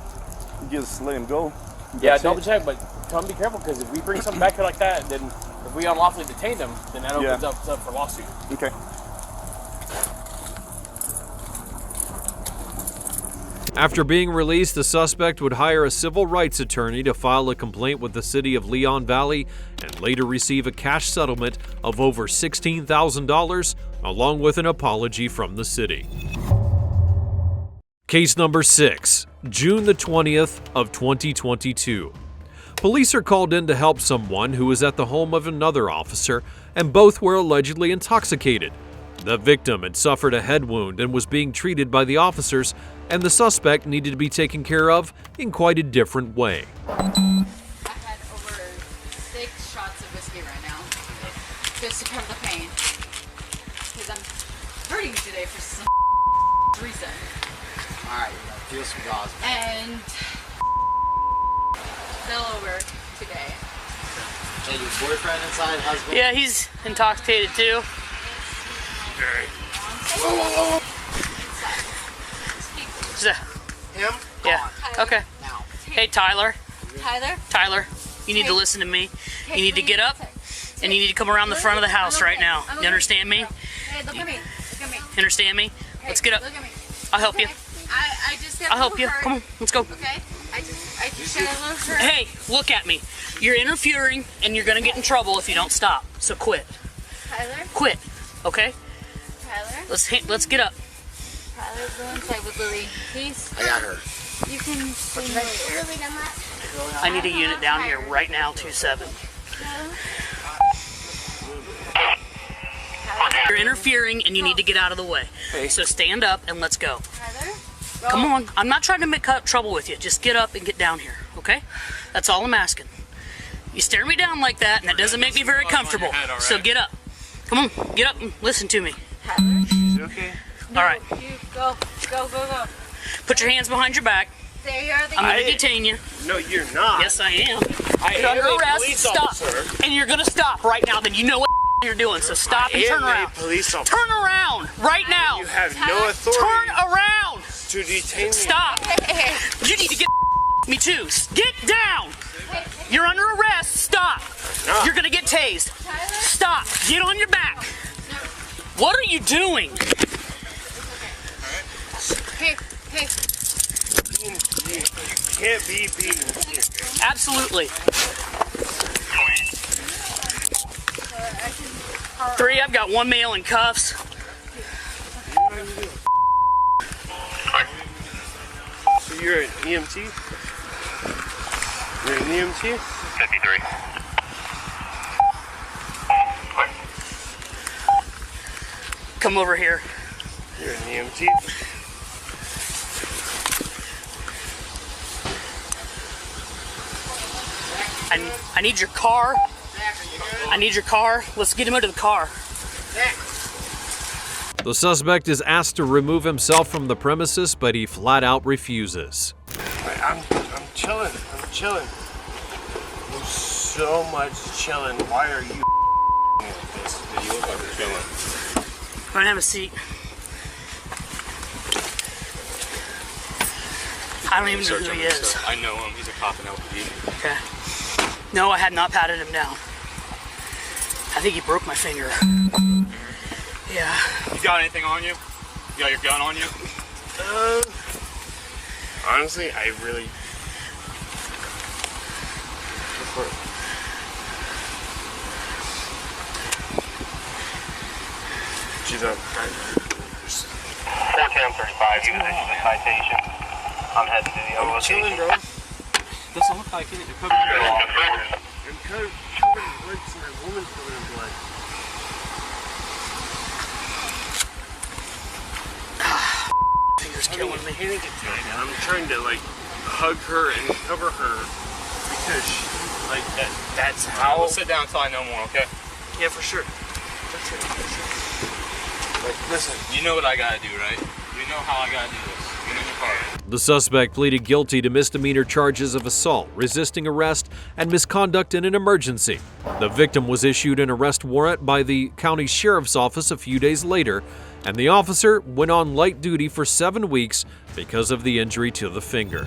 just let him go. Yeah, double check, but tell him to be careful, because if we bring something back here like that, then if we unlawfully detain them, then that opens up for lawsuit. Okay. After being released, the suspect would hire a civil rights attorney to file a complaint with the city of Leon Valley and later receive a cash settlement of over $16,000, along with an apology from the city. Case number 6, June the 20th of 2022. Police are called in to help someone who was at the home of another officer, and both were allegedly intoxicated. The victim had suffered a head wound and was being treated by the officers, and the suspect needed to be taken care of in quite a different way. I had over 6 shots of whiskey right now, just to cover the pain, because I'm hurting today for some reason. Alright, feel some gauze. And fell over today. And your boyfriend inside, husband? Yeah, he's intoxicated too. Whoa. Is that him? Yeah. Okay. Now. Hey, Tyler. Tyler, you need to listen to me. You need to get up and you need to come around the front of the house right now. You understand me? Hey, look at me. Look at me. You understand me? Let's get up. Look at me. I'll help you. I just got I'll help you. Come on, let's go. Okay? I just got a little hurt. Hey, look at me. You're interfering and you're gonna get in trouble if you don't stop. So quit. Tyler? Quit. Okay? Tyler? Let's get up. Tyler, go inside with Lily. Please. I got her. You can stay here. Lily, done that? I need a unit down here right now, 2-7. You're interfering and you need to get out of the way. So stand up and let's go. Tyler? Come on. I'm not trying to make trouble with you. Just get up and get down here, okay? That's all I'm asking. You stare me down like that and that doesn't make me very comfortable. So get up. Come on, get up and listen to me. Tyler? You okay? No, all right. You go. Put your hands behind your back. There you are. I'm going to detain you. No, you're not. Yes, I am. I You're am under a arrest. police Stop. officer. And you're going to stop right now. Then you know what you're doing. So stop and turn around. Police officer. Turn around right now. You have no authority. Turn around. To detain me. Stop. You need to get me too. Get down. You're under arrest. Stop. No. You're going to get tased. Stop. Get on your back. What are you doing? Hey. You can't be beaten here. Absolutely. 3, I've got 1 male in cuffs. So you're an EMT? You're an EMT? 53. Come over here. You're an EMT? I need your car. I need your car. Let's get him into the car. The suspect is asked to remove himself from the premises, but he flat out refuses. I'm chilling. I'm chilling. I'm so much chilling. Why are you like this? You look like you're chilling. Go and have a seat. I don't even know who he is. I know him. He's a cop in LPD. Okay. No, I had not patted him down. I think he broke my finger. Yeah. You got anything on you? You got your gun on you? Honestly, I really... She's up. 1035, you issued a citation. I'm heading to the other location. Chilling, bro. Doesn't look like it. You're covered in blood. I'm covered in blood. See my woman's covered in blood. Fingers killing me. I'm trying to like hug her and cover her because she, like that's how. We'll sit down until I know more, okay? Yeah, for sure. For sure. Like, listen. You know what I gotta do, right? You know how I gotta do this. Get in your car. The suspect pleaded guilty to misdemeanor charges of assault, resisting arrest, and misconduct in an emergency. The victim was issued an arrest warrant by the county sheriff's office a few days later, and the officer went on light duty for 7 weeks because of the injury to the finger.